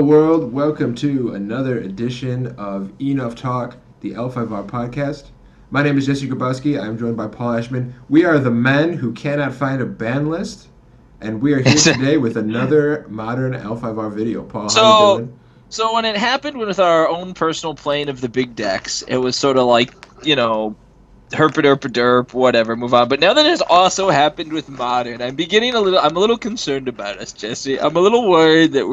World, welcome to another edition of Enough Talk, the L5R podcast. My name is Jesse Grabowski. I'm joined by Paul Ashman. We are the men who cannot find a ban list, and we are here today with another modern L5R video. Paul, how you So, doing? so when it happened with our own personal plane of the big decks, it was sort of like, herp derp derp, whatever, move on. But now that it's also happened with modern, I'm a little concerned about us, Jesse. I'm a little worried that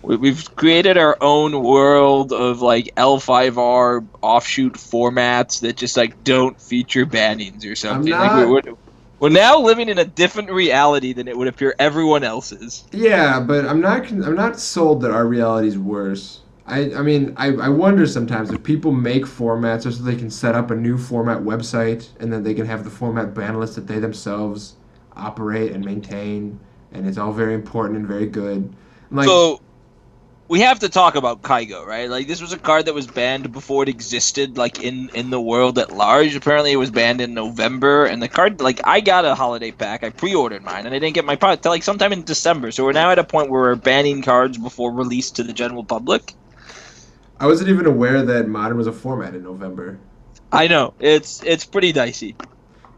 we've created our own world of like L5R offshoot formats that just like don't feature bannings or I'm something. Like not. we're now living in a different reality than it would appear everyone else's. Yeah, but I'm not. I'm not sold that our reality is worse. I wonder sometimes if people make formats just so they can set up a new format website and then they can have the format ban list that they themselves operate and maintain, and it's all very important and very good. Like, So we have to talk about Kygo, right? Like this was a card that was banned before it existed, like in the world at large. Apparently, it was banned in November, and the card, like, I got a holiday pack. I pre-ordered mine, and I didn't get my product till like sometime in December. So we're now at a point where we're banning cards before release to the general public. I wasn't even aware that Modern was a format in November. I know it's pretty dicey.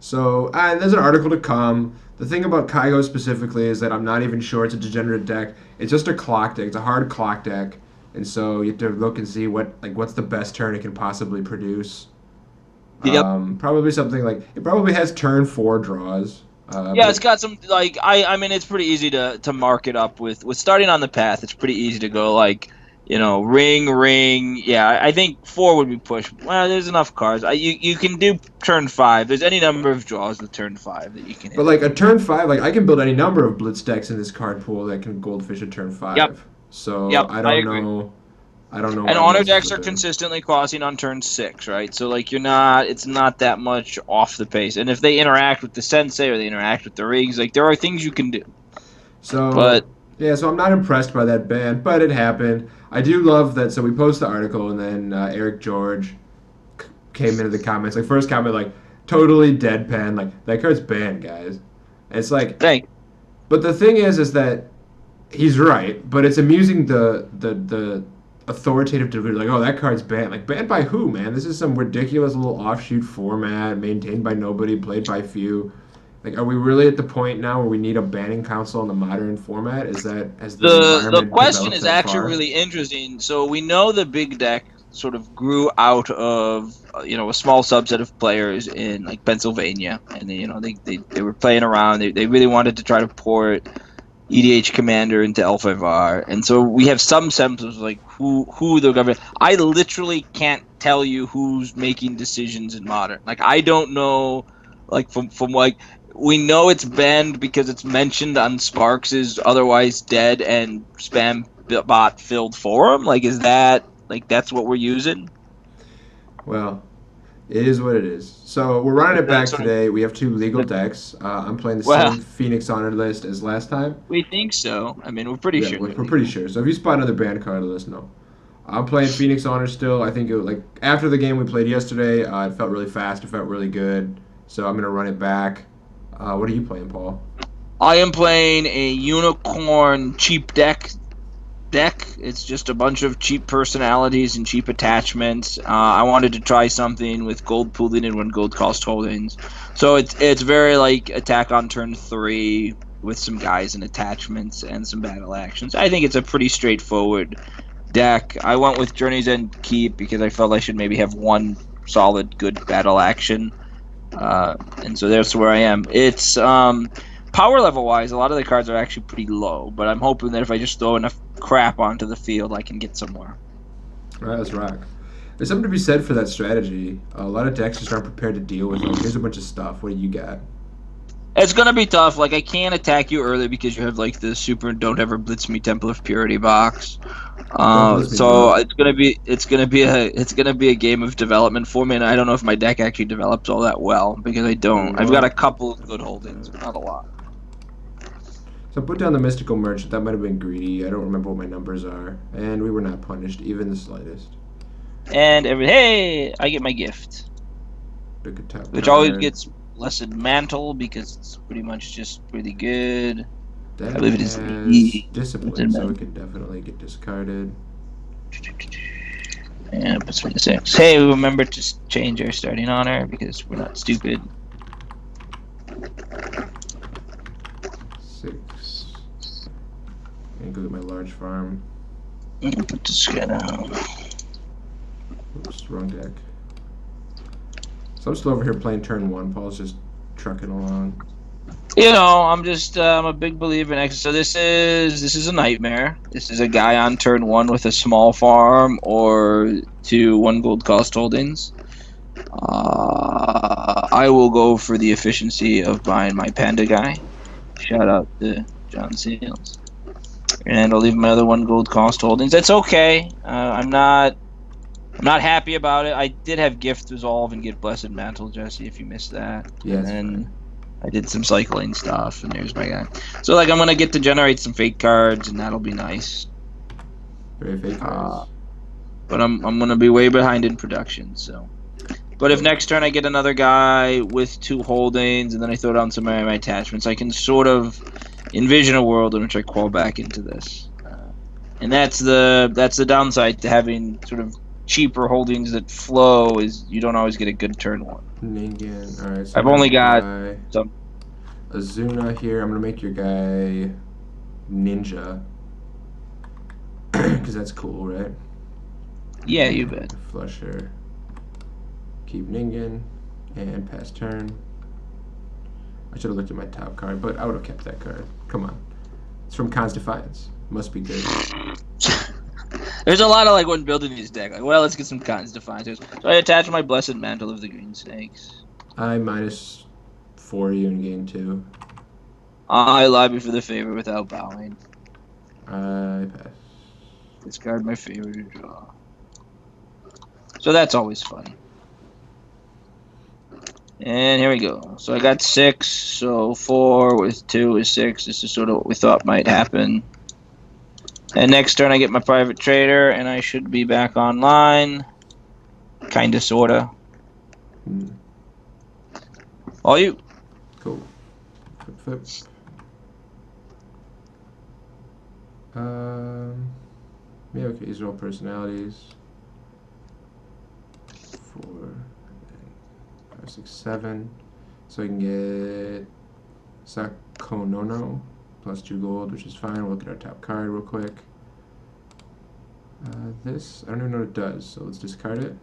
So, and there's an article to come. The thing about Kygo specifically is that I'm not even sure it's a degenerate deck. It's just a clock deck. It's a hard clock deck, and so you have to look and see what's the best turn it can possibly produce. Yep. Probably something like it probably has turn four draws. Yeah, it's But got some like I mean it's pretty easy to mark it up with starting on the path. It's pretty easy to go like ring ring. Yeah, I think four would be pushed. Well, there's enough cards. You can do turn five. There's any number of draws with turn five that you can but hit. like a turn five, like I can build any number of blitz decks in this card pool that can goldfish a turn Yep, five. So yep, I I don't agree. know. I don't know And why honor most is a decks are ban. consistently crossing on turn six, right? So like it's not that much off the pace. And if they interact with the sensei or they interact with the rings, like there are things you can do. So But yeah, so I'm not impressed by that ban, but it happened. I do love that. So we post the article, and then Eric George came into the comments. Like first comment, like totally deadpan, like that card's banned, guys. And it's like, thank but the thing is that he's right. But it's amusing the authoritative delivery. Like, oh, that card's banned. Like banned by who, man? This is some ridiculous little offshoot format maintained by nobody, played by few. Like, are we really at the point now where we need a banning council in the modern format? Is that has the the environment question developed is that actually far? really interesting. So we know the big deck sort of grew out of a small subset of players in like Pennsylvania, and they were playing around. They really wanted to try to port EDH Commander into L5R, and so we have some sense of like who the government. I literally can't tell you who's making decisions in Modern. Like I don't know, like from like we know it's banned because it's mentioned on Sparks's otherwise dead and spam bot filled forum. Like is that like that's what we're using? Well, it is what it is. So we're running Is it that back sort of today. We have two legal decks. I'm playing the well? same Phoenix Honor list as last time. We think so. I mean, we're pretty Yeah, sure we're they're pretty legal. sure. So if you spot another band card, let us know. I'm playing Phoenix Honor still. I think like after the game we played yesterday, it felt really fast. It felt really good. So I'm gonna run it back. What are you playing, Paul? I am playing a unicorn cheap deck. It's just a bunch of cheap personalities and cheap attachments. I wanted to try something with gold pooling and when gold cost holdings. So it's very like attack on turn three with some guys and attachments and some battle actions. I think it's a pretty straightforward deck. I went with Journey's End Keep because I felt I should maybe have one solid good battle action. And so that's where I am. It's power level wise, a lot of the cards are actually pretty low, but I'm hoping that if I just throw enough crap onto the field, I can get somewhere. All right, let's rock. There's something to be said for that strategy. A lot of decks just aren't prepared to deal with it. Here's a bunch of stuff. What do you got? It's gonna be tough. Like I can't attack you early because you have like the super don't ever blitz me Temple of Purity box. Don't blitz me, So bro. it's gonna be a game of development for me, and I don't know if my deck actually develops all that well because I don't. I've got a What? couple of good holdings, but not a lot. So I put down the mystical merchant. That might have been greedy. I don't remember what my numbers are, and we were not punished, even the slightest. And hey, I get my gift, Pick a top which always card. gets blessed mantle because it's pretty much just pretty good. I That believe it is has the discipline, so it could definitely get discarded. Yeah, puts me to 6. Hey, remember to change our starting honor because we're not stupid. 6. And go get my large farm. Put this guy down. Oops, wrong deck. So I'm still over here playing turn 1. Paul's just trucking along. You know, I'm a big believer in X. So this is a nightmare. This is a guy on turn 1 with a small farm or 2 1 gold cost holdings. I will go for the efficiency of buying my panda guy. Shout out to John Seals. And I'll leave my other 1 gold cost holdings. That's okay. I'm not happy about it. I did have Gift Resolve and get Blessed Mantle, Jesse, if you missed that. Yeah, And it's then fine. I did some cycling stuff, and there's my guy. So, like, I'm going to get to generate some fake cards, and that'll be nice. Very fake cards. But I'm going to be way behind in production, so. But if next turn I get another guy with 2 holdings, and then I throw down some of my attachments, I can sort of envision a world in which I crawl back into this. And that's the downside to having sort of cheaper holdings that flow is you don't always get a good turn 1. Ningen. Alright, so I'm I've going only to got buy some. Azuna here. I'm going to make your guy Ninja. Because that's cool, right? Yeah, you bet. Flusher. Keep Ningen. And pass turn. I should have looked at my top card, but I would have kept that card. Come on. It's from Khan's Defiance. Must be good. There's a lot of like when building these deck. Like, well, let's get some Khan's Defiance. So I attach my Blessed Mantle of the Green Snakes. I minus 4 you in game 2. I lobby for the favor without bowing. I pass. Discard my favorite draw. So that's always fun. And here we go. So I got 6. So 4 with 2 is 6. This is sort of what we thought might happen. And next turn I get my private trader, and I should be back online. Kinda, sorta. All you. Cool. Flip. Yeah, okay, these are all personalities. 4, 5, 6, 7. So I can get Sakonono plus 2 gold, which is fine. We'll look at our top card real quick. This, I don't even know what it does, so let's discard it.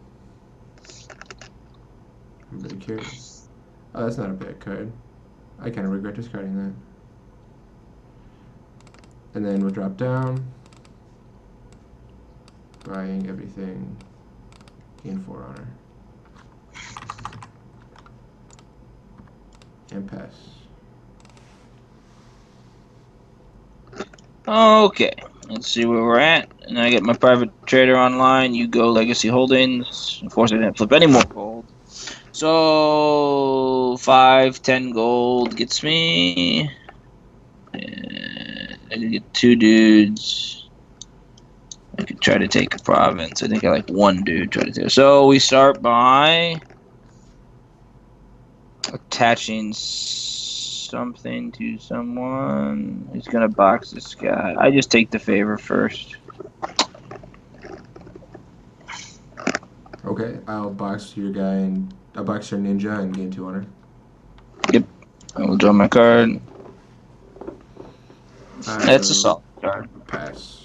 I'm really curious. Oh, that's not a bad card. I kind of regret discarding that. And then we'll drop down. Buying everything. Gain 4 honor. And pass. Okay. Let's see where we're at. And I get my private trader online. You go Legacy Holdings. Of course, I didn't flip any more gold. So 5, 10 gold gets me. And I can get 2 dudes. I could try to take a province. I think I like 1 dude try to take. So we start by attaching something to someone. Who's gonna box this guy? I just take the favor first. Okay, I'll box your guy and I'll box your ninja and gain 2 honor. Yep. I will draw my card. That's a solid card. Pass.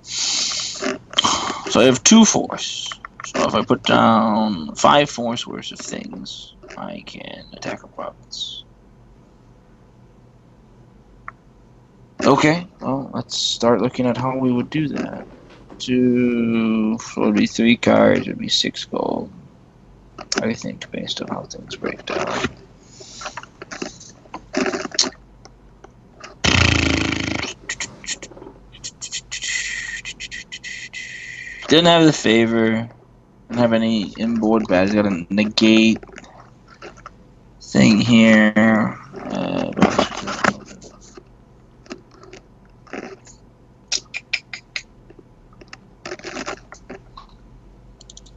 So I have 2 force. So if I put down 5 force worth of things, I can attack a province. Okay, well, let's start looking at how we would do that. So it would be 3 cards, it would be 6 gold. I think, based on how things break down. Didn't have the favor. Didn't have any inboard bad. Got a negate thing here.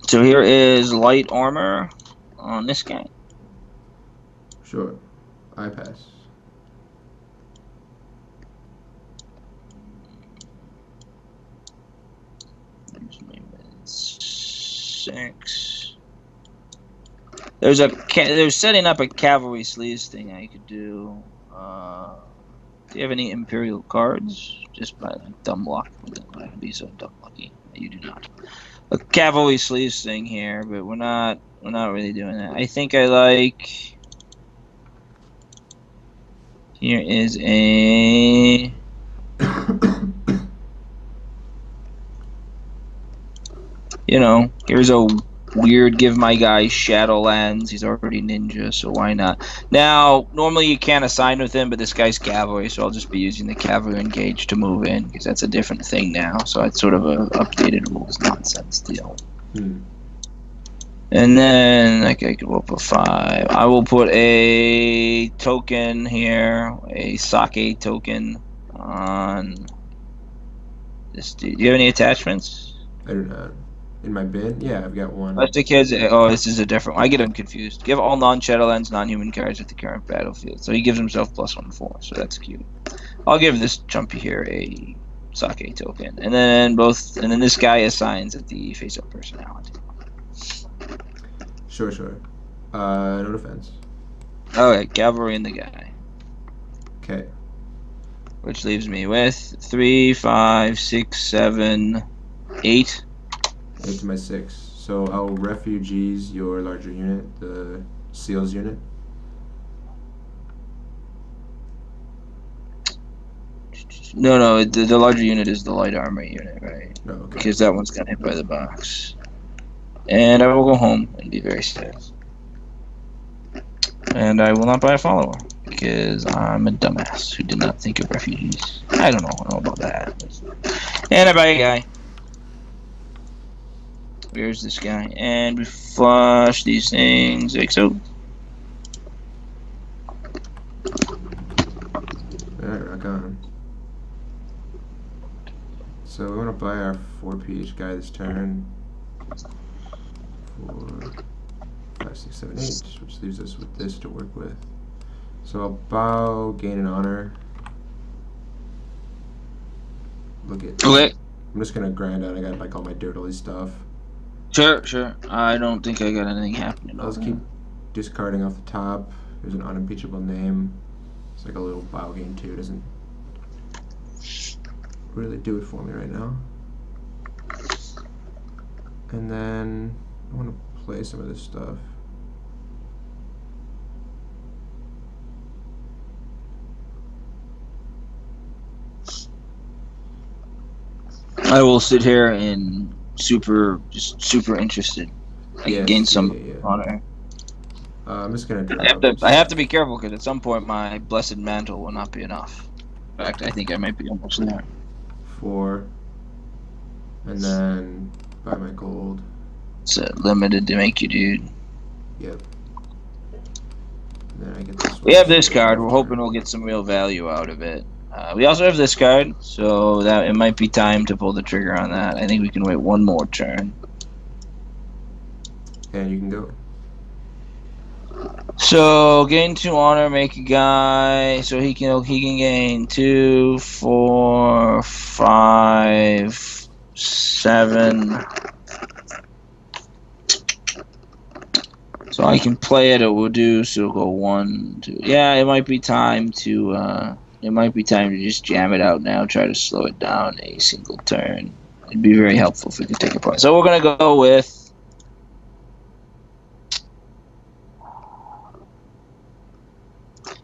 So here is light armor. on this guy. Sure. I pass. Six. There's setting up a cavalry sleeves thing I could do. Do you have any imperial cards? Just by like dumb luck, I would be so dumb lucky. You do not. A cavalry sleeves thing here, but we're not really doing that. I think I like. Here is a. Here's a weird give my guy Shadowlands. He's already ninja, so why not? Now, normally you can't assign with him, but this guy's cavalry, so I'll just be using the cavalry engage to move in, because that's a different thing now. So it's sort of a updated rules nonsense deal. And then I could go up a 5. I will put a token here, a sake token on this dude. Do you have any attachments? I do not. In my bin? Yeah, I've got one. Let's take his. Oh, this is a different one. I get him confused. Give all non-Shadowlands, non-human cards at the current battlefield. So he gives himself +1/+4. So that's cute. I'll give this Chumpy here a sake token, and then this guy assigns at the face-up personality. Sure. No defense. Okay, cavalry and the guy. Okay. Which leaves me with 3, 5, 6, 7, 8. 8 to my 6. So I'll refugees your larger unit, the seals unit. No, the larger unit is the light armor unit, right? Oh, okay. Because that one's got hit by the box. And I will go home and be very sad. And I will not buy a follower, because I'm a dumbass who did not think of refugees. I don't know about that. And I buy a guy. Where's this guy? And we flush these things like so. Alright, rock on. So we want to buy our 4-piece guy this turn. 4, 5, 6, 7, 8, which leaves us with this to work with. So I'll bow, gain an honor. Look at. Okay. I'm just gonna grind out. I got like all my dirtily stuff. Sure. I don't think I got anything happening. I'll just keep discarding off the top. There's an unimpeachable name. It's like a little bow gain too. It doesn't really do it for me right now. And then I want to play some of this stuff. I will sit here and super interested. I can gain some honor. I'm just gonna. I have to be careful, because at some point my blessed mantle will not be enough. In fact, I think I might be almost there. 4, and then buy my gold. It's limited to make you, dude. Yep. And then I get this one. We have this card. We're hoping we'll get some real value out of it. We also have this card, so that it might be time to pull the trigger on that. I think we can wait one more turn. And you can go. So gain 2 honor, make a guy, so he can gain 2, 4, 5, 7. So I can play it. It will do. So it'll go 1, 2. Yeah, it might be time to. It might be time to just jam it out now. Try to slow it down a single turn. It'd be very helpful if we could take a point. So we're gonna go with.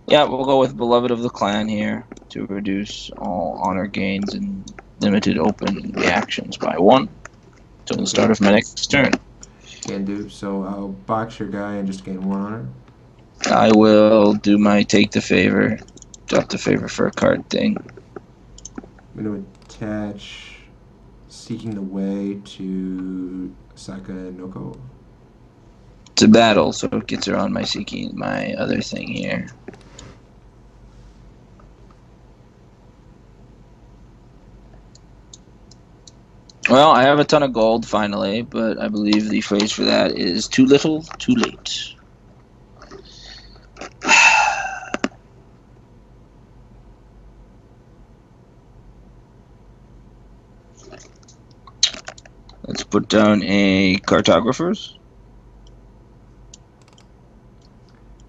Yeah, we'll go with Beloved of the Clan here to reduce all honor gains and limited open reactions by 1 until the start of my next turn. Can do. So I'll box your guy and just gain 1 honor. I will do my take the favor, drop the favor for a card thing. I'm going to attach Seeking the Way to Sakanoko. It's a battle, so it gets her on my other thing here. Well, I have a ton of gold finally, but I believe the phrase for that is too little, too late. Let's put down a cartographers.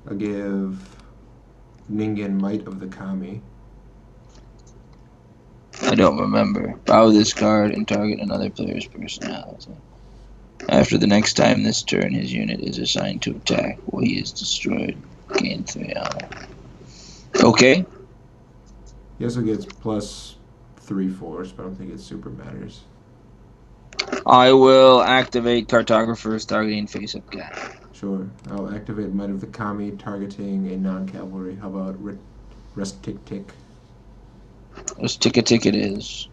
I'll give Ningen Might of the Kami. I don't remember. Bow this card and target another player's personality. After the next time this turn his unit is assigned to attack or he is destroyed, gain 3 honor. Okay. He also gets plus 3 force, but I don't think it super matters. I will activate cartographers targeting face-up guy. Sure. I'll activate Might of the Kami targeting a non-cavalry. How about Rest Tick Tick? Let's tick it is.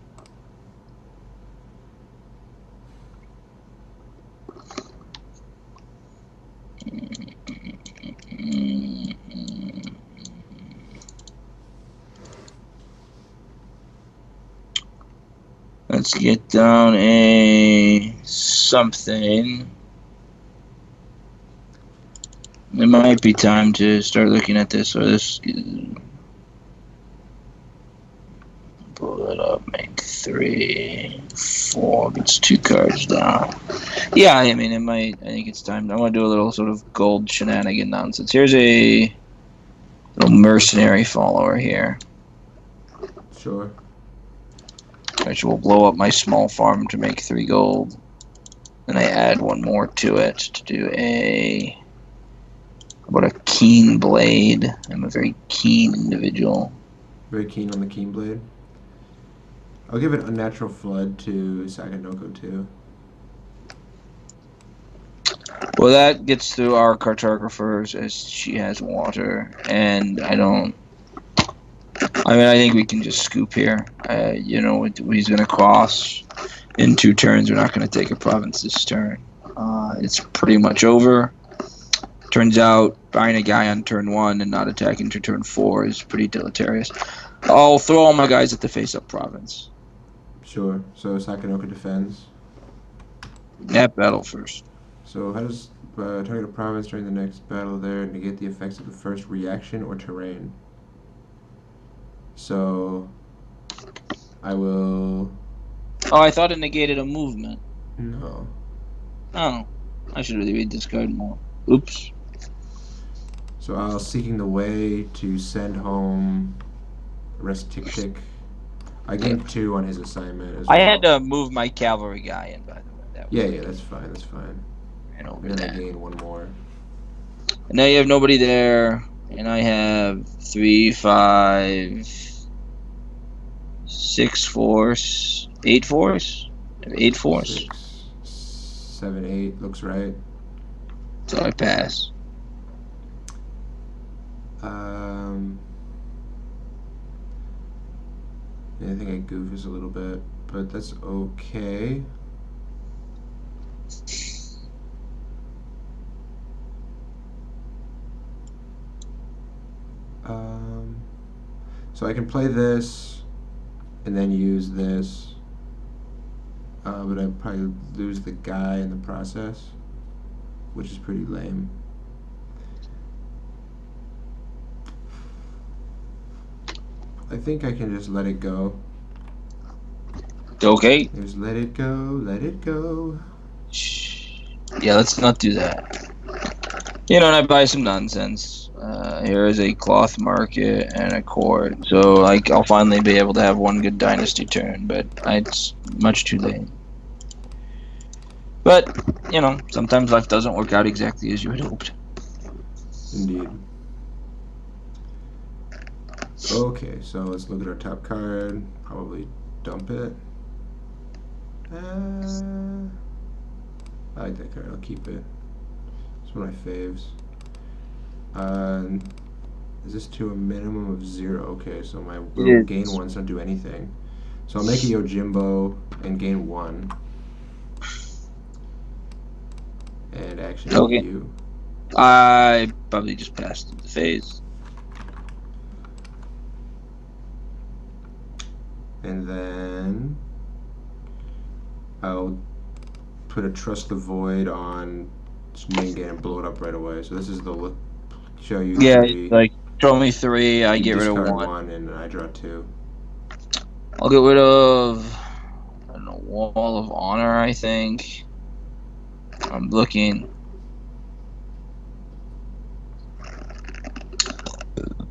Let's get down a something. It might be time to start looking at this, or this. Pull it up, make 3, 4, gets 2 cards down. Yeah, I mean, it might. I think it's time. I want to do a little sort of gold shenanigan nonsense. Here's a little mercenary follower here, Sure. which will blow up my small farm to make 3 gold. Then I add 1 more to it to do a. How about a keen blade? I'm a very keen individual. Very keen on the Keen Blade. I'll give it Unnatural Flood to Saganoko too. Well, that gets through our cartographers as she has water, and I don't. I mean, I think we can just scoop here. You know, he's going to cross in 2 turns. We're not going to take a province this turn. It's pretty much over. Turns out buying a guy on turn 1 and not attacking to turn 4 is pretty deleterious. I'll throw all my guys at the face-up province. Sure. So Saganoko defends. At battle first. So how does target a province during the next battle there negate the effects of the first reaction or terrain? So I will. Oh, I thought it negated a movement. No. Oh, I should really read this card more. Oops. So I'll Seeking the Way to send home Rest Tick Tick. I gained 2 on his assignment as well. I had to move my cavalry guy in, by the way. Yeah, that's fine. That's fine. And over And then I there. gained 1 more. And now you have nobody there, and I have 3, 5, 6 force, 8 force. I have 8 force. 6, 7, 8 looks right. So I pass. Yeah, I think I goof just a little bit, but that's okay. So I can play this and then use this, but I'd probably lose the guy in the process, which is pretty lame. I think I can just let it go. Okay. Just let it go, let it go. Yeah, let's not do that. You know, and I buy some nonsense. Here is a cloth market and a court. So I'll finally be able to have 1 good dynasty turn, but it's much too late. But, you know, sometimes life doesn't work out exactly as you had hoped. Indeed. Okay, so let's look at our top card. Probably dump it. I like that card. I'll keep it. It's one of my faves. Is this to a minimum of 0? Okay, so my gain 1's don't do anything. So I'll make a Yojimbo and gain 1. And action you. I probably just passed the phase. And then I'll put a Trust the Void on Ningen and blow it up right away. So this is the show you. Yeah, 3. like show me 3. I get rid of discard 1. And I draw 2. I'll get rid of, I don't know, Wall of Honor, I think. I'm looking.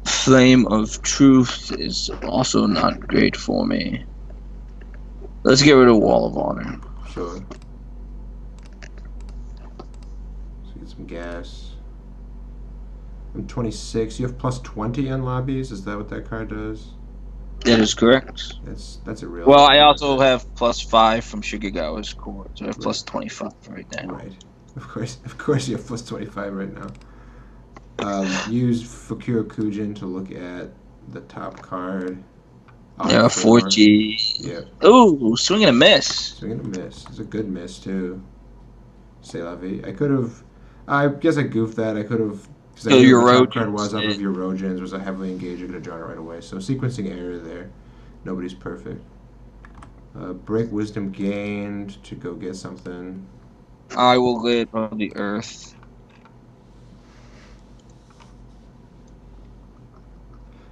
Flame of Truth is also not great for me. Let's get rid of Wall of Honor. Sure. Let's get some gas. I'm 26. You have plus 20 on lobbies. Is that what that card does? That is correct. That's a real. Well, I also have +5 from Shigegawa's court, so I have Right. plus 25 right now. Right. Of course, you have plus 25 right now. Use Fukuro Kujin to look at the top card. Yeah, 4G. Yeah. Ooh, swing and a miss. Swing and a miss. It's a good miss too. C'est la vie. I guess I goofed that. I could have. Because I knew what the top card was off of Eurogins, was a heavily engaged. I could have drawn it right away. So sequencing error there. Nobody's perfect. Break Wisdom gained to go get something. I will get probably Earth.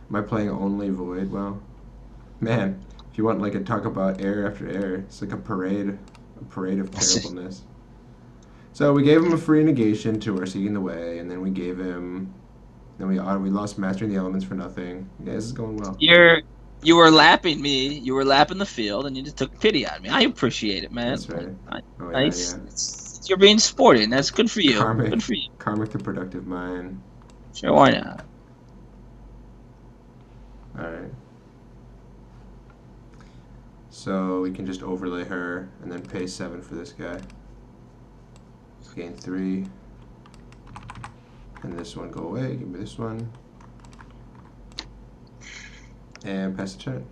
Am I playing only Void? Well, man, if you want like a talk about error after error, it's like a parade of terribleness. So we gave him a free negation to our Seeking the Way, and then we gave him, then we lost Mastering the Elements for nothing. Yeah, this is going well. You were lapping me. You were lapping the field, and you just took pity on me. I appreciate it, man. That's right. Nice. You're being sporty, and that's good for you. Good for you. Karmic the Productive Mind. Sure, why not? Alright. So we can just overlay her and then pay 7 for this guy. Gain 3. And this one go away. Give me this one. And pass the turn.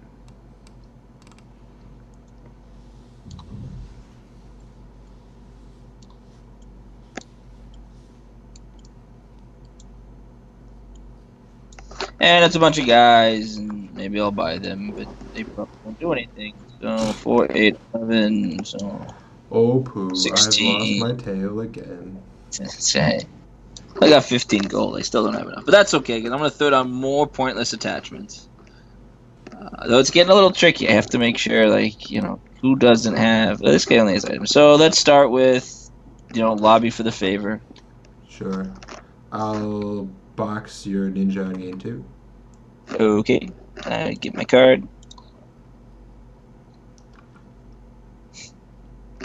And it's a bunch of guys, and maybe I'll buy them, but they probably won't do anything. So 4, 8, 11, so... Oh, poo. 16. I've lost my tail again. I got 15 gold. I still don't have enough. But that's okay, because I'm going to throw down more pointless attachments. Though it's getting a little tricky. I have to make sure, like, who doesn't have... This guy only has items. So let's start with, lobby for the favor. Sure. I'll box your ninja on gain 2. Okay. Get my card.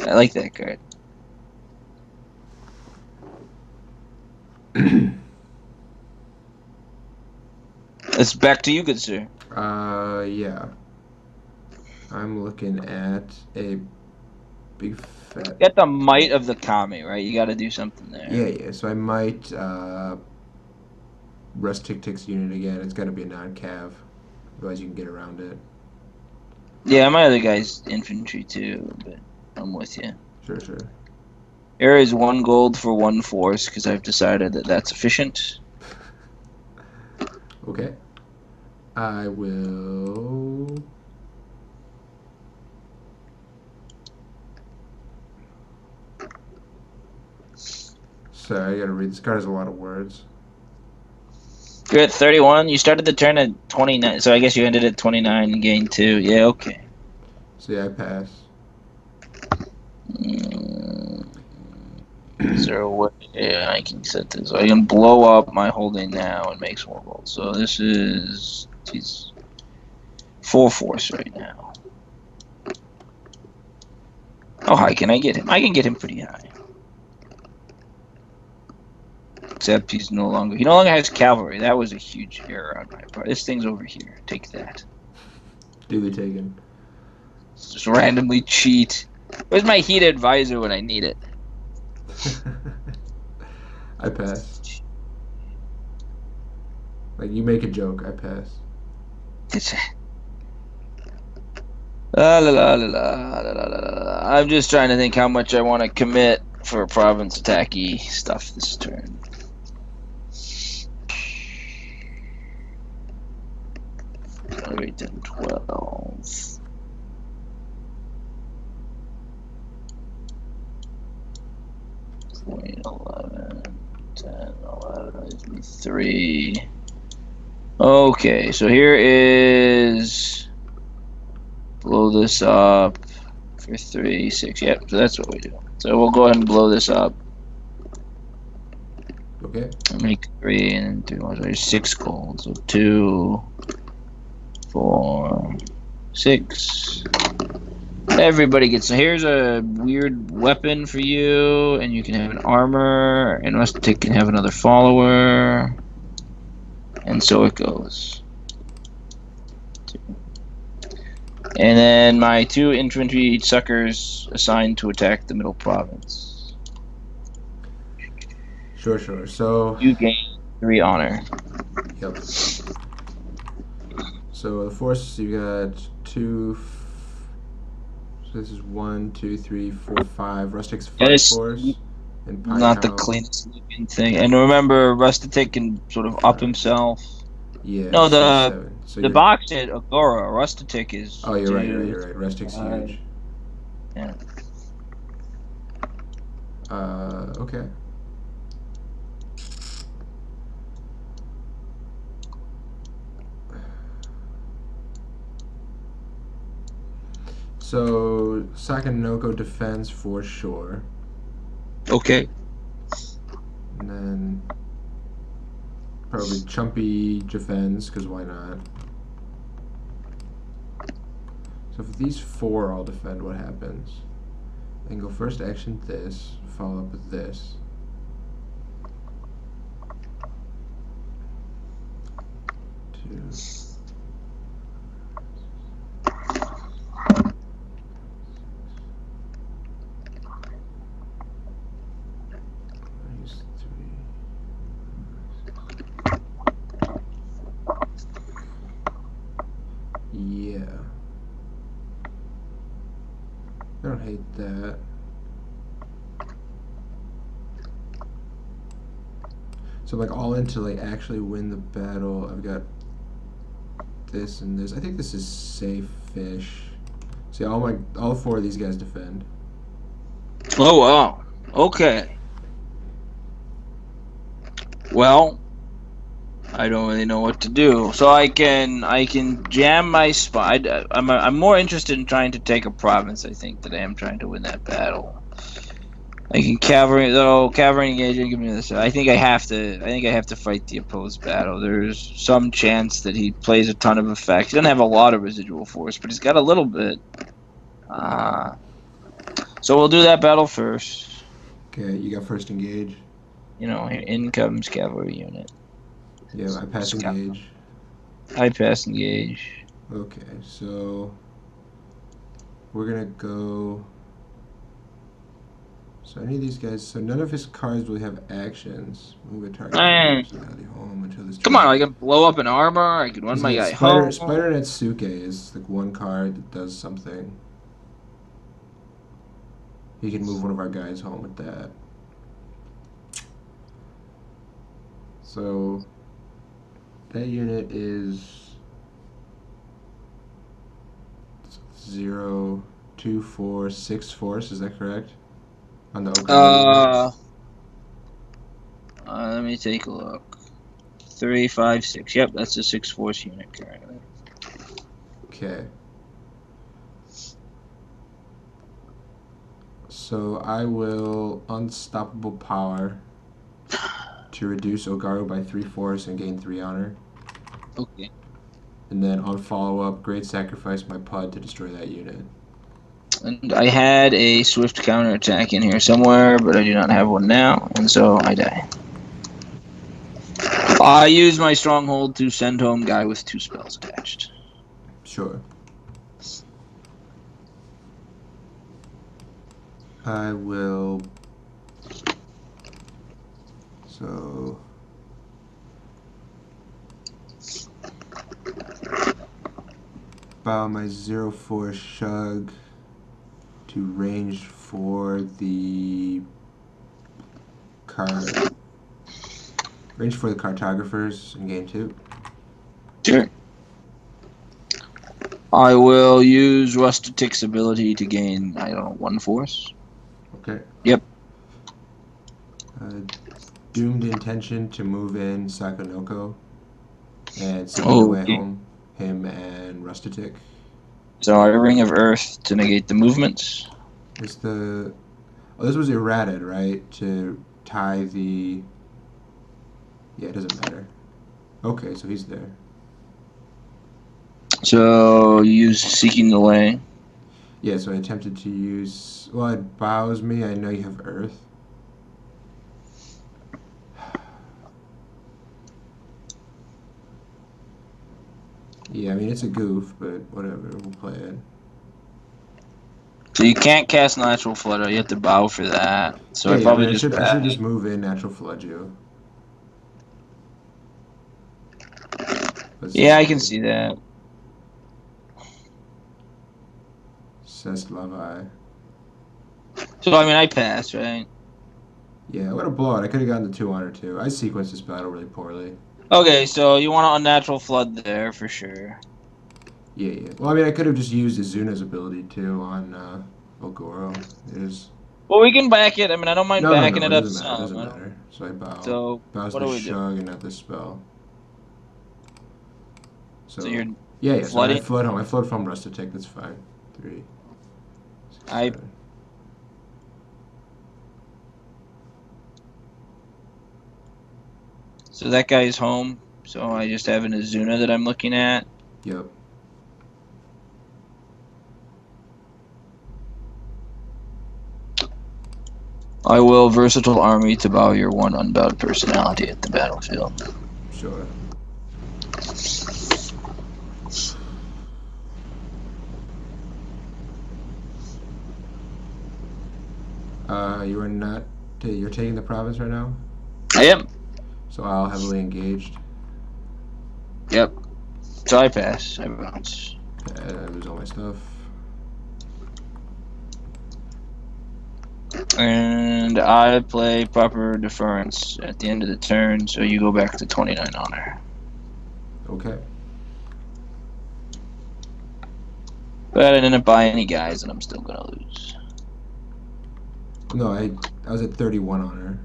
I like that card. It's back to you, good sir. Yeah. I'm looking at a big fat... You got the might of the Kami, right? You got to do something there. Yeah. So I might Rust Tick Tick's unit again. It's got to be a non-cav. Otherwise you can get around it. Yeah, my other guy's infantry too, but I'm with you. Sure. There is 1 gold for 1 force, because I've decided that that's efficient. Okay. I will... Sorry, I gotta read. This card has a lot of words. You're at 31. You started the turn at 29, so I guess you ended at 29 and gained 2. Yeah, okay. So yeah, I pass. Is there a way I can set this? So I can blow up my holding now and make more gold. So this is... He's 4 force right now. How high can I get him? I can get him pretty high. Except he no longer has cavalry. That was a huge error on my part. This thing's over here. Take that. Duly taken. Just randomly cheat. Where's my heat advisor when I need it? I pass. Like, you make a joke, I pass. I'm just trying to think how much I want to commit for province attacky stuff this turn. Wait, 10, 12. Wait, 11, 10, 11, 3. Okay, so here is blow this up, for 3, 6. Yep, so that's what we do. So we'll go ahead and blow this up. Okay. Make 3 and 3 more. So 6 gold. So 2, 4, 6. Everybody gets. So here's a weird weapon for you, and you can have an armor, and Rustic can have another follower, and so it goes. And then my 2 infantry suckers assigned to attack the middle province. Sure, sure. So, You gain 3 honor. yep. So the force, you got 2. So this is 1, 2, 3, 4, 5. Rustic's 5 That is force. And Pine not the Hound. cleanest looking thing. And remember, Rustic can sort of up himself. Yeah. No, 6, 7. So the you're. box at Agora, Rustic is. Oh, you're right. 2, You're right. Rustic's 5. huge. Yeah. Okay. So Sakanoko defends for sure, Okay. and then probably Chumpy defends because why not? So if these 4 all defend, what happens? Then go first action this, follow up with this. Two. Use 3. Yeah. I don't hate that. So like all in to like actually win the battle. I've got this and this. I think this is safe-ish. See, all 4 of these guys defend. Oh wow. Okay. Well, I don't really know what to do. So I can jam my spot. I'm more interested in trying to take a province, I think, than I am trying to win that battle. I can cavalry engagement. Give me this. I think I have to fight the opposed battle. There's some chance that he plays a ton of effects. He doesn't have a lot of residual force, but he's got a little bit. So we'll do that battle first. Okay, you got first engage. You know, in comes cavalry unit. Yeah, I pass engage. I pass engage. Okay, so we're gonna go. So any of these guys. So none of his cards will have actions. Move a target home until this. Come on, I can blow up an armor. I can run my guy home. Spider Netsuke is like 1 card that does something. He can move one of our guys home with that. So that unit is 0, 2, 4, 6 force. Is that correct? On the let me take a look. 3, 5, 6. Yep, that's a 6 force unit currently. Okay. So I will unstoppable power to reduce Ogaru by 3 force and gain 3 honor. Okay. And then on follow up, great sacrifice my Pud to destroy that unit. And I had a swift counterattack in here somewhere, but I do not have one now, and so I die. I use my stronghold to send home guy with 2 spells attached. Sure. I will. So. Bow my 0-4 Shug to range for the cartographers in game 2. Sure. I will use Rustatic's ability to gain, 1 force. Okay. Yep. Doomed intention to move in Sakonoko and send away home him and Rustatic. So a ring of earth to negate the movements. Is the oh, this was errated, right? To tie the yeah, it doesn't matter. Okay, so he's there. So you use seeking the lay. Yeah, so I attempted to use. Well, it bows me. I know you have Earth. Yeah, I mean it's a goof, but whatever. We'll play it. So you can't cast natural flutter. You have to bow for that. So Yeah, I yeah, but probably I just should I should bash. just move in natural flood you. Let's Yeah, I see. can see that. Seslavai. So I mean, I pass, right? Yeah, what a blowout. I could have gotten the 2 on her too. I sequenced this battle really poorly. Okay, so you want an unnatural flood there for sure. Yeah, yeah. Well, I mean, I could have just used Izuna's ability too on Ogoro. There's Well, we can back it. I mean, I don't mind no, no, backing no. It it up doesn't matter. It some. doesn't I don't. matter. So I bow. So Bows what the do we do? shug and not the spell. So you're So yeah, yeah. So I flooding. flood home. I flood from Rustic. That's fine. 3, 6, I 7. so that guy's home. So I just have an Azuna that I'm looking at. Yep. I will versatile army to bow your one unbowed personality at the battlefield. Sure. You are not. You're taking the province right now. I am. So I'll heavily engaged. Yep. So I pass. I bounce. I lose all my stuff. And I play proper deference at the end of the turn, so you go back to 29 honor. Okay. But I didn't buy any guys, and I'm still gonna lose. No, I was at 31 on her.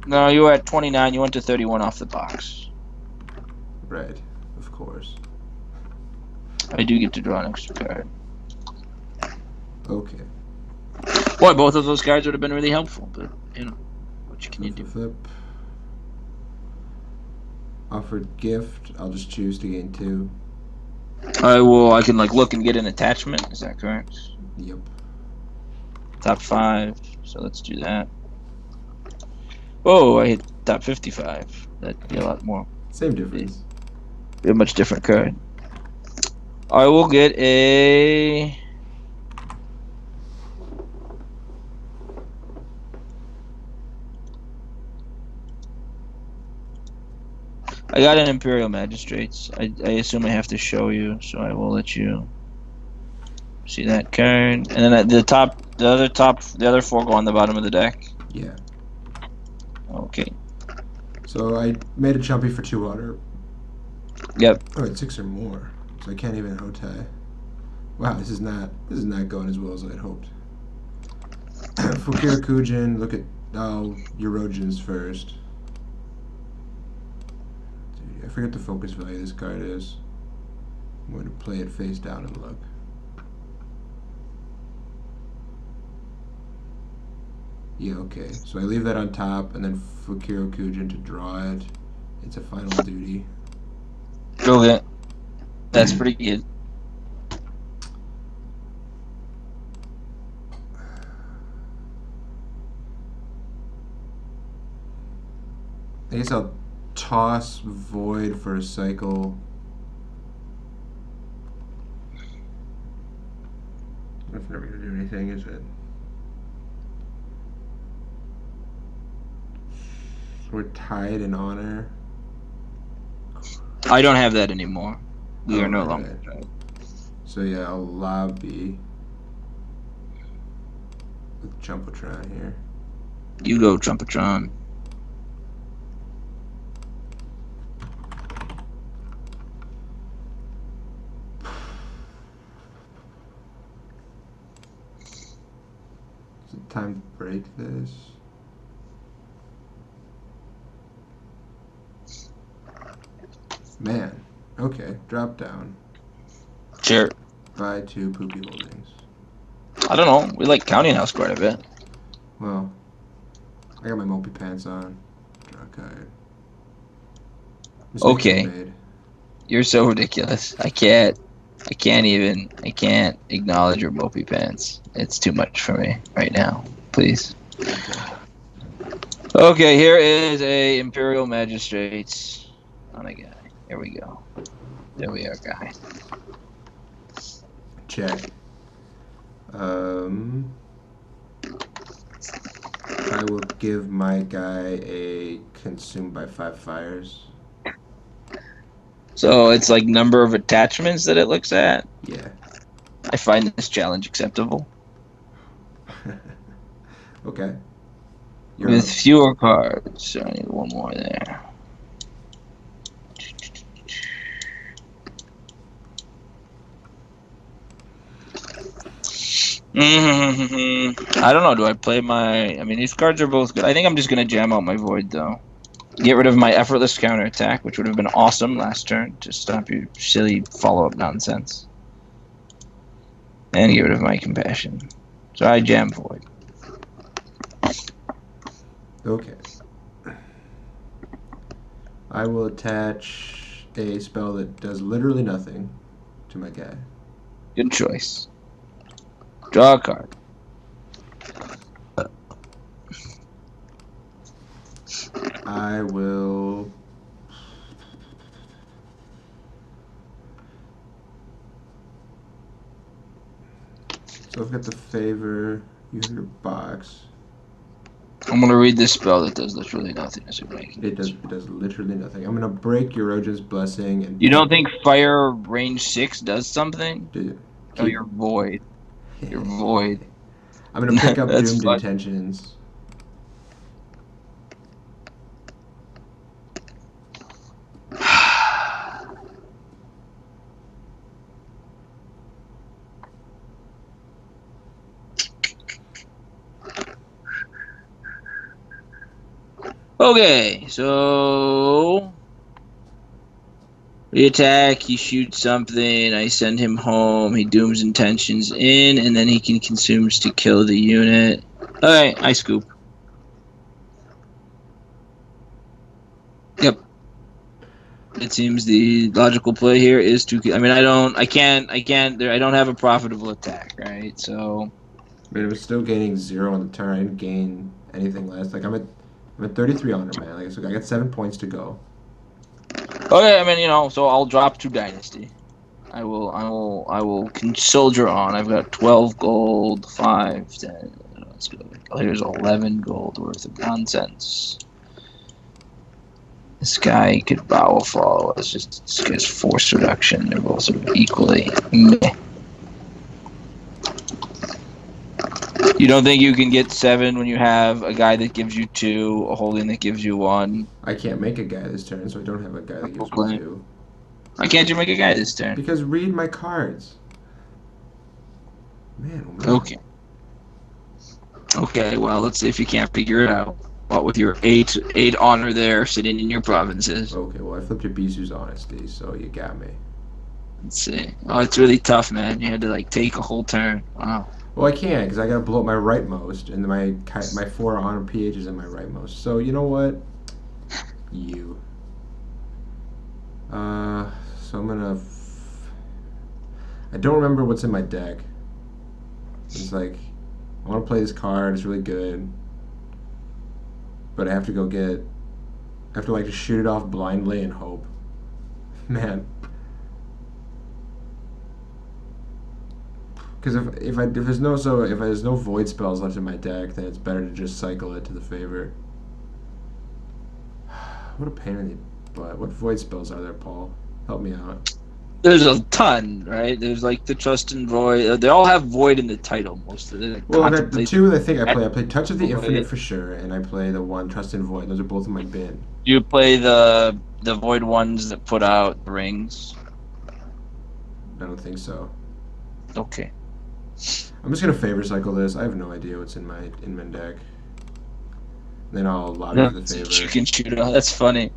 No, you were at 29. You went to 31 off the box. Right, of course. I do get to draw an extra card. Okay. Boy, both of those cards would have been really helpful, but you know, what can you do? Flip. Offered gift. I'll just choose to gain 2. I can like look and get an attachment. Is that correct? Yep. Top 5. So let's do that. Oh, I hit top 55. That'd be a lot more. Same difference. Be a much different card. I will get a. I got an Imperial Magistrates. I assume I have to show you, so I will let you see that card. And then at the other 4 go on the bottom of the deck. Yeah. Okay. So I made a Chumpy for 2 on her. Yep. Oh, it's 6 or more. So I can't even Hotei. Wow, this is not going as well as I'd hoped. Fukira Kujin, look at Eurogins first. Dude, I forget the focus value this card is. I'm going to play it face down and look. Yeah, okay. So I leave that on top, and then Fukiro Kujin to draw it. It's a final duty. Okay. That's pretty good. I guess I'll toss Void for a cycle. That's never going to do anything, is it? We're tied in honor. I don't have that anymore. We Oh, are no right, longer. right. So yeah, I'll lobby with Jumbotron here. You go, Trumpetron. Is it time to break this? Man, okay, drop down. Sure. Buy 2 Poopy Holdings. I don't know. We like Counting House quite a bit. Well, I got my Mopey pants on. Draw a card. Mistakes are Okay. made. You're so ridiculous. I can't acknowledge your mopey pants. It's too much for me right now. Please. Okay. Okay, here is a Imperial Magistrates on a guy. Here we go. There we are, guy. Check. I will give my guy a consumed by 5 fires. So it's like number of attachments that it looks at. Yeah. I find this challenge acceptable. Okay. You're With up. fewer cards. So I need one more there. I don't know. Do I play my... I mean, these cards are both good. I think I'm just going to jam out my Void, though. Get rid of my Effortless Counterattack, which would have been awesome last turn to stop your silly follow-up nonsense. And get rid of my Compassion. So I jam Void. Okay. I will attach a spell that does literally nothing to my guy. Good choice. Draw a card. I will... So I've got the favor. You have your box. I'm gonna read this spell that does literally nothing as you're making It does literally nothing. I'm gonna break Erogen's Blessing and... You don't think Fire range 6 does something? Do you? Oh, you're Void. You're Void. I'm gonna pick up That's Doomed fun. Intentions. Okay, so we attack, he shoots something, I send him home, he dooms intentions in, and then he can consumes to kill the unit. Alright, I scoop. Yep. It seems the logical play here is to... I mean, I don't have a profitable attack, right? So... But it was still gaining 0 on the turn. I didn't gain anything less. Like, I'm at 33 honor, man. Like, so I got 7 points to go. Okay, I mean, so I'll drop to Dynasty. I will soldier on. I've got 12 gold, 5, 10. Let's go. Here's 11 gold worth of nonsense. This guy could Bowel Follow. It's just force reduction. They're both sort of equally meh. You don't think you can get 7 when you have a guy that gives you 2, a holding that gives you 1? I can't make a guy this turn, so I don't have a guy that gives Okay. me 2. Why can't you make a guy this turn? Because read my cards. Man, oh man. Okay. Okay, well, let's see if you can't figure it out. What with your 8 honor there sitting in your provinces. Okay, well, I flipped your Bisu's Honesty, so you got me. Let's see. Oh, it's really tough, man. You had to, take a whole turn. Wow. Well, I can't, because I gotta blow up my rightmost, and my 4 honor PH is in my rightmost. So, you know what? You. So I'm gonna... I don't remember what's in my deck. It's like, I want to play this card, it's really good. But I have to go get... I have to, just shoot it off blindly and hope. Man. Because if there's no void spells left in my deck, then it's better to just cycle it to the favor. What a pain in the butt. What void spells are there, Paul? Help me out. There's a ton, right? There's the Trust and Void. They all have Void in the title, most of them. Well, the 2 I think I play Touch of the Void. Infinite for sure, and I play the 1 Trust and Void. Those are both in my bin. Do you play the Void ones that put out the rings? I don't think so. Okay. I'm just gonna favor cycle this. I have no idea what's in my deck. Then I'll lobby for the favor. You can shoot out. That's funny.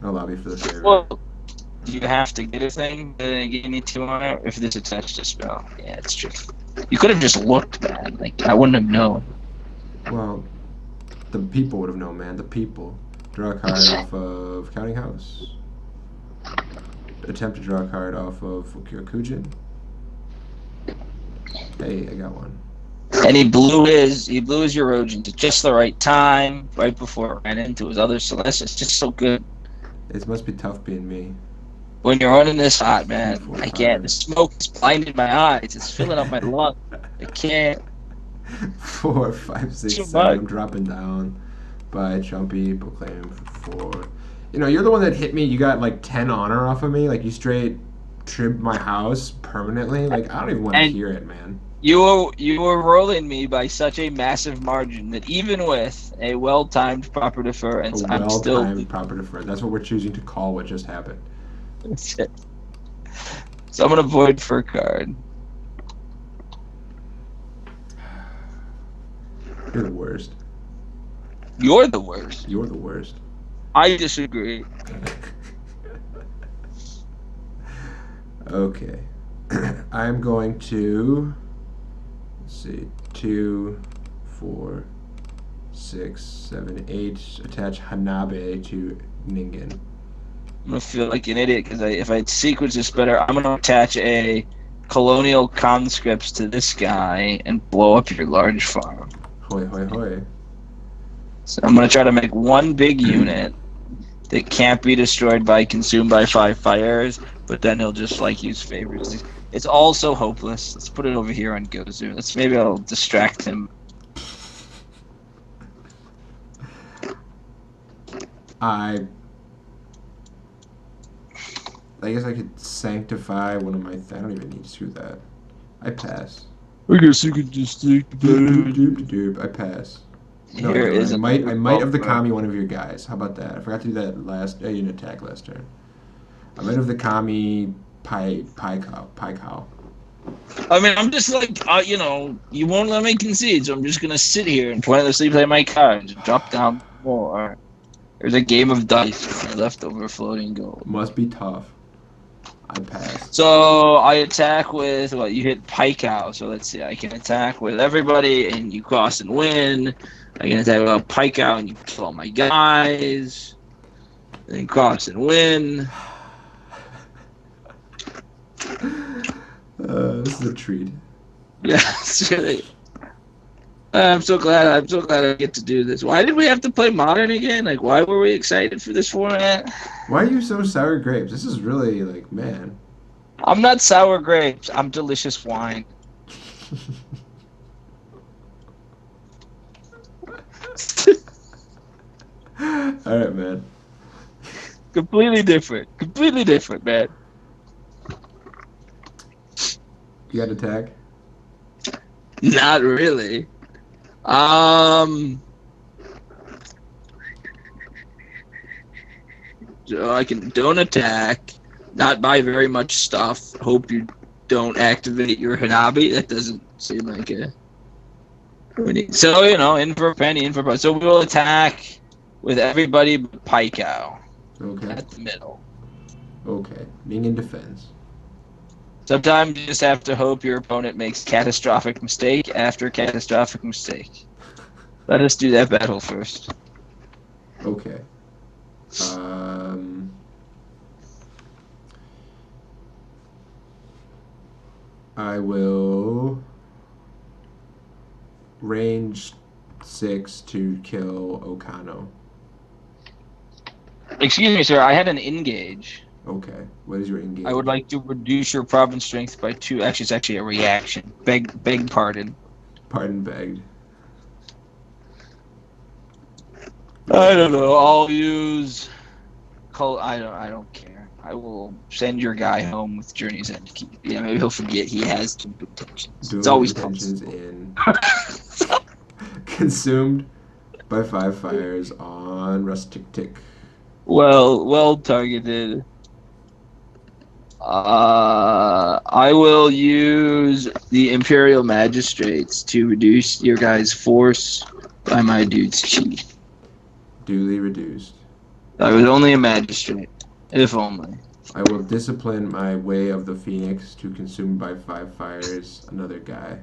I'll lobby for the favor. Well, Do you have to get a thing to give me 200 if this attached to spell? Yeah, it's true. You could have just looked, man. Like, I wouldn't have known. Well, the people would have known, man. The people. Draw a card off of Counting House. Attempt to draw a card off of Kujin. Hey, I got one. And he blew his Eurogin at just the right time, right before it ran into his other Celeste. It's just so good. It must be tough being me. When you're running this hot, man, I can't. The smoke is blinding my eyes. It's filling up my lungs. I can't. 4, 5, 6, 7. I'm dropping down by Chumpy, proclaim for 4. You know, you're the one that hit me. You got like 10 honor off of me. Like, you straight tripped my house permanently. Like, I don't even want to hear it, man. You were rolling me by such a massive margin that even with a well-timed proper deference, I'm still... well-timed proper deference. That's what we're choosing to call what just happened. That's it. So I'm going to void for a card. You're the worst. You're the worst. You're the worst. I disagree. Okay. I'm going to... Let's see. 2, 4, 6, 7, 8. Attach Hanabe to Ningen. I'm going to feel like an idiot because if I sequence this better, I'm going to attach a colonial conscripts to this guy and blow up your large farm. Hoi, hoi, hoi. So I'm going to try to make one big unit that can't be destroyed by consumed by 5 fires, but then he'll just like use favorites. It's all so hopeless. Let's put it over here on Gozu. Maybe I'll distract him. I guess I could sanctify one of my... I don't even need to do that. I pass. I guess you could just take I pass. No, Here is I might have the kami one of your guys. How about that? I forgot to do that last... you didn't attack last turn. I might have the kami pie cow. I mean, I'm just like, you know, you won't let me concede, so I'm just going to sit here and pointlessly play my cards and drop down more. There's a game of dice with my leftover floating gold. Must be tough. I pass. So I attack with, well, you hit pie cow, so let's see, I can attack with everybody and you cross and win. I can attack with a pie cow and you kill all my guys. Then cross and win. This is a treat. Yeah, it's really. I'm so glad I get to do this. Why did we have to play Modern again? Like, why were we excited for this format? Why are you so sour grapes? This is really, like, man. I'm not sour grapes. I'm delicious wine. Alright, man. Completely different, man. You got attack? Not really. So I don't attack, not buy very much stuff. Hope you don't activate your Hanabi. That doesn't seem like a. So, you know, in for a penny, in for a penny. So we will attack with everybody but Pie Cow. Okay. At the middle. Okay. Ningen defends. Sometimes you just have to hope your opponent makes catastrophic mistake after catastrophic mistake. Let us do that battle first. Okay. I will range 6 to kill Okano. Excuse me, sir. I had an engage. Okay. What is your engage? I would like to reduce your province strength by 2. Actually, it's actually a reaction. Beg pardon. Pardon begged. I don't know. I'll use. I don't care. I will send your guy home with Journey's End Key. Yeah, maybe he'll forget he has two intentions. It's always intentions in. Consumed by 5 fires on Rustic Tick. Well targeted. I will use the Imperial Magistrates to reduce your guys' force by my dude's chief. Duly reduced. I was only a magistrate, if only. I will discipline my way of the phoenix to consume by 5 fires another guy.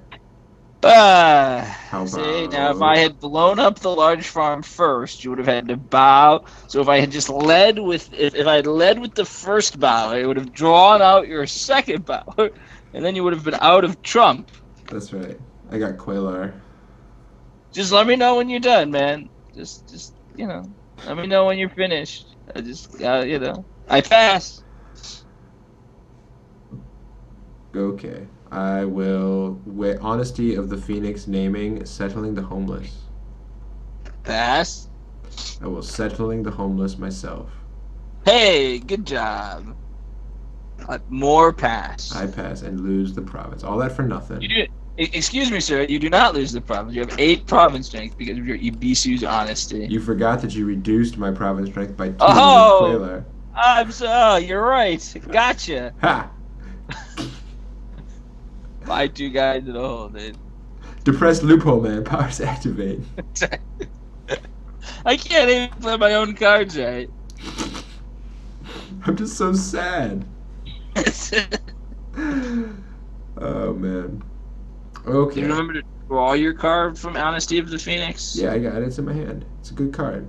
How See, now if I about had blown up the large farm first, you would have had to bow. So if I had just led with, if I had led with the first bow, I would have drawn out your second bow, and then you would have been out of trump. that's right. I got Quailar. Just let me know when you're done, man. Just let me know when you're finished. I pass. Okay. I will honesty of the phoenix naming settling the homeless. Pass. I will settling the homeless myself. Hey, good job. More pass. I pass and lose the province. All that for nothing. You do. Excuse me, sir. You do not lose the province. You have 8 province strength because of your Ibisu's honesty. You forgot that you reduced my province strength by 2 Oh! with Quailar. You're right. Gotcha. Ha! My 2 guys in a hole, dude. Depressed loophole man. Powers activate. I can't even play my own cards right. I'm just so sad. Oh man. Do Okay. you remember to draw your card from Honesty of the Phoenix? Yeah, I got it. It's in my hand. It's a good card.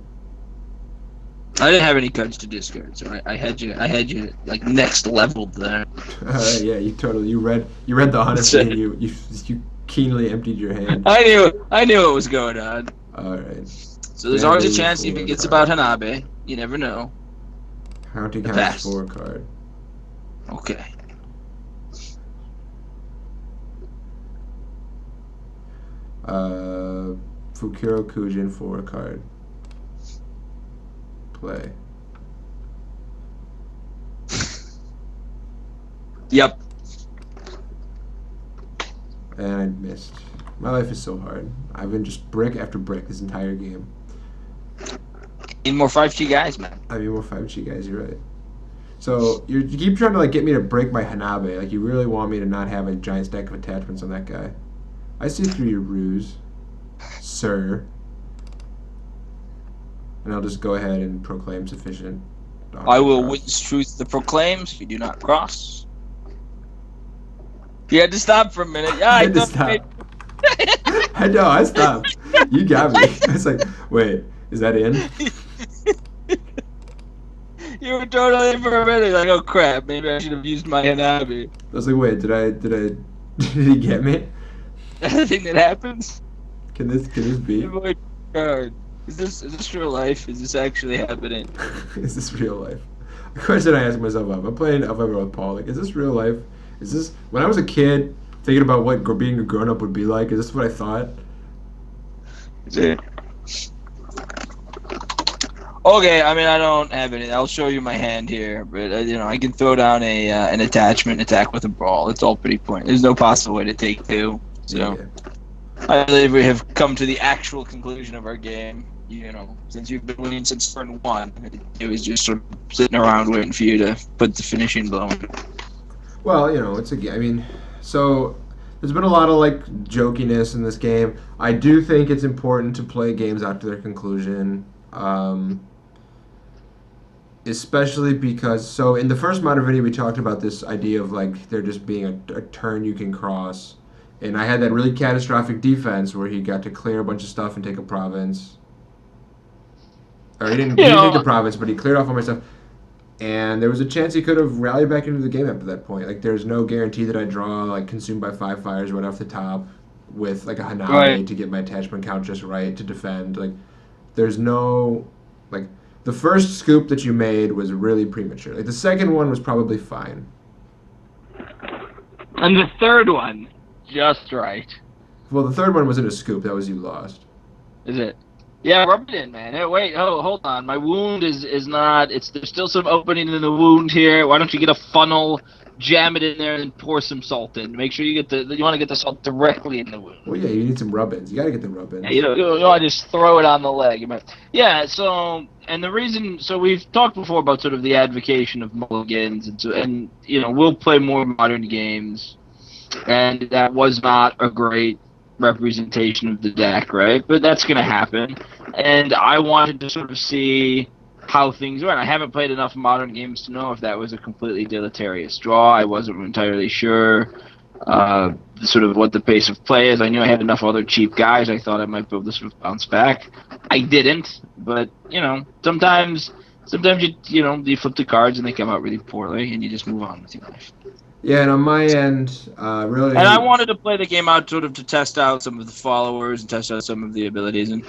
I didn't have any cards to discard, so I had you like next leveled there. Yeah, you read the honesty and you keenly emptied your hand. I knew what was going on. All right. So there's always a chance he forgets about Hanabe. You never know. Counting The House best. 4 card. Okay. Fukuro Kujin 4 card. Play. Yep. And I missed. My life is so hard. I've been just brick after brick this entire game. Need more 5G guys, man. I mean, we're 5G guys, you're right. So, you keep trying to, like, get me to break my Hanabe. Like, you really want me to not have a giant stack of attachments on that guy. I see through your ruse, sir. And I'll just go ahead and proclaim sufficient. I will cross. witness truth that proclaims you do not cross. You had to stop for a minute. Yeah, I I had to don't stop. I know, I stopped. You got me. I was like, wait, is that in? You were totally in for a minute. Like, oh crap, maybe I should have used my Hanabi. I was like, wait, did he get me? That thing that happens. Can this be? Oh my God. Is this real life? Is this actually happening? Is this real life? The question I ask myself, I'm playing Elphaba with Paul. Like, is this real life? Is this when I was a kid thinking about what being a grown up would be like? Is this what I thought? Okay, I mean I don't have any. I'll show you my hand here, but I can throw down an attachment, attack with a brawl. It's all pretty point. There's no possible way to take 2. So Yeah. I believe we have come to the actual conclusion of our game. Since you've been winning since turn 1, it was just sort of sitting around waiting for you to put the finishing blow on. Well, it's a game. I mean, so there's been a lot of like jokiness in this game. I do think it's important to play games out to their conclusion. Especially because, so in the first modern video we talked about this idea of like there just being a turn you can cross, and I had that really catastrophic defense where he got to clear a bunch of stuff and take a province, or he didn't take the province, but he cleared off all my stuff, and there was a chance he could have rallied back into the game after that point. Like there's no guarantee that I draw like consumed by 5 fires right off the top with like a Hanabe Right. to get my attachment count just right to defend. Like there's no like. The first scoop that you made was really premature. Like the second one was probably fine. And the third one, just right. Well, the third one wasn't a scoop. That was you lost. Is it? Yeah, rub it in, man. Hey, wait, hold on. My wound is not. There's still some opening in the wound here. Why don't you get a funnel, jam it in there, and then pour some salt in? Make sure you want to get the salt directly in the wound. Well, yeah, you need some rub-ins. You got to get the rub-ins. Yeah, you don't want to just throw it on the leg. Yeah. So, and the reason. So we've talked before about sort of the advocation of mulligans, and we'll play more modern games, and that was not a great representation of the deck, right? But that's going to happen. And I wanted to sort of see how things were. And I haven't played enough modern games to know if that was a completely deleterious draw. I wasn't entirely sure sort of what the pace of play is. I knew I had enough other cheap guys. I thought I might be able to sort of bounce back. I didn't, but sometimes you flip the cards and they come out really poorly, and you just move on with your life. Yeah, and on my end, really. And I wanted to play the game out sort of to test out some of the followers and test out some of the abilities. And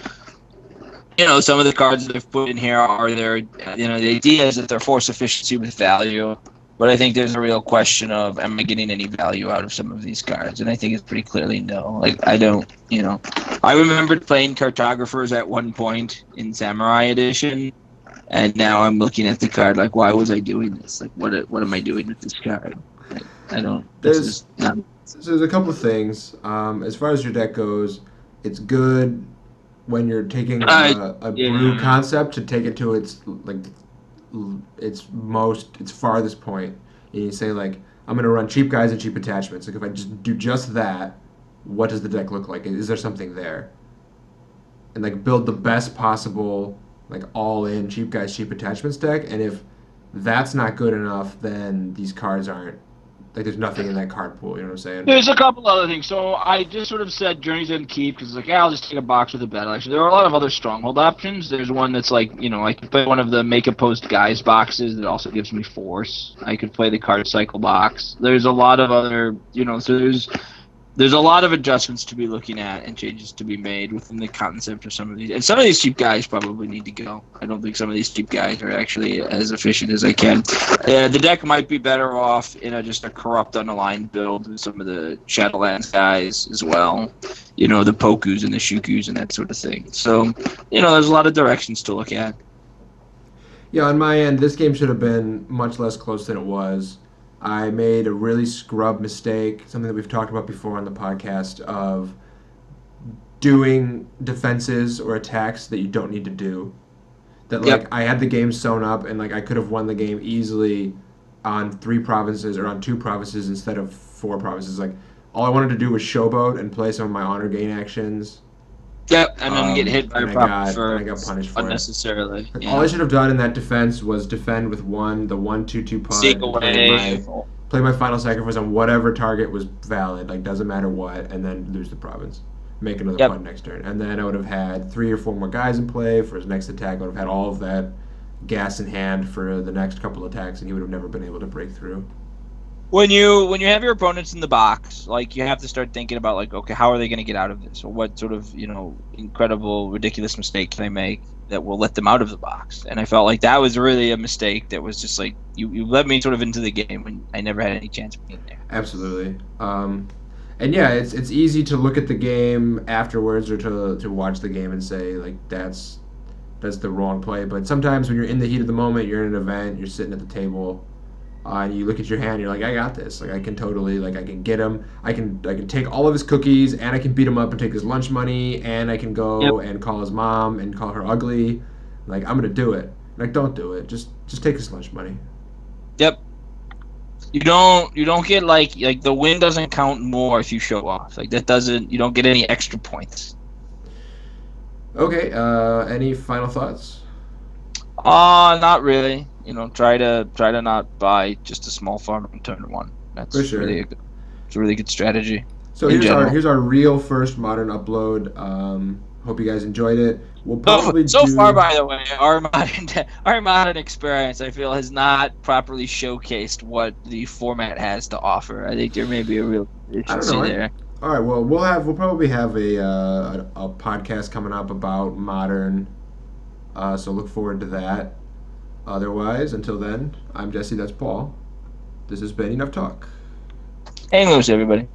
some of the cards that they've put in here are their, the idea is that they're force efficiency with value. But I think there's a real question of, am I getting any value out of some of these cards? And I think it's pretty clearly no. Like, I don't, I remembered playing Cartographers at one point in Samurai Edition, and now I'm looking at the card like, why was I doing this? Like, what am I doing with this card? Like, I don't. So there's a couple of things. As far as your deck goes, it's good when you're taking a brew concept to take it to its farthest point, and you say like, I'm gonna run cheap guys and cheap attachments. Like if I just do just that, what does the deck look like? Is there something there? And like build the best possible like all in cheap guys cheap attachments deck. And if that's not good enough, then these cards aren't like there's nothing in that card pool. You know what I'm saying? There's a couple other things. So I just sort of said Journey's End Keep because I'll just take a box with a battle action. There are a lot of other stronghold options. There's one that's like, I could play one of the Make a Post Guys boxes that also gives me force. I could play the Card Cycle box. There's a lot of other, so there's a lot of adjustments to be looking at and changes to be made within the concept of some of these. And some of these cheap guys probably need to go. I don't think some of these cheap guys are actually as efficient as I can. The deck might be better off in just a corrupt unaligned build with some of the Shadowlands guys as well. The Pokus and the Shukus and that sort of thing. So, there's a lot of directions to look at. Yeah, on my end, this game should have been much less close than it was. I made a really scrub mistake, something that we've talked about before on the podcast, of doing defenses or attacks that you don't need to do. That I had the game sewn up and I could have won the game easily on 3 provinces or on 2 provinces instead of 4 provinces. Like all I wanted to do was showboat and play some of my honor gain actions. Yep, and then get hit by a prop for I got punished for unnecessarily. It. All I should have done in that defense was defend with the 1/2/2 punt. Sneak away. Play my final sacrifice on whatever target was valid, doesn't matter what, and then lose the province. Make another punt next turn. And then I would have had 3 or 4 more guys in play for his next attack. I would have had all of that gas in hand for the next couple attacks, and he would have never been able to break through. When you have your opponents in the box, you have to start thinking about okay, how are they going to get out of this, or what sort of incredible, ridiculous mistake can I make that will let them out of the box? And I felt like that was really a mistake that was just you led me sort of into the game when I never had any chance of being there. Absolutely, and yeah, it's easy to look at the game afterwards or to watch the game and say that's the wrong play. But sometimes when you're in the heat of the moment, you're in an event, you're sitting at the table. And you look at your hand, you're like, I got this. I can totally, I can get him. I can take all of his cookies, and I can beat him up and take his lunch money, and I can go and call his mom and call her ugly. I'm gonna do it. Don't do it. Just take his lunch money. Yep. You don't get the win doesn't count more if you show off. That doesn't. You don't get any extra points. Okay. Any final thoughts? Not really. Try to not buy just a small farm on turn 1. That's for sure. It's a really good strategy. So here's our real first modern upload. Hope you guys enjoyed it. We'll probably so far, by the way, our modern experience, I feel, has not properly showcased what the format has to offer. I think there may be a real issue there. All right. Well, we'll probably have a podcast coming up about modern. So look forward to that. Otherwise, until then, I'm Jesse, that's Paul. This has been Enough Talk. Hang loose, everybody.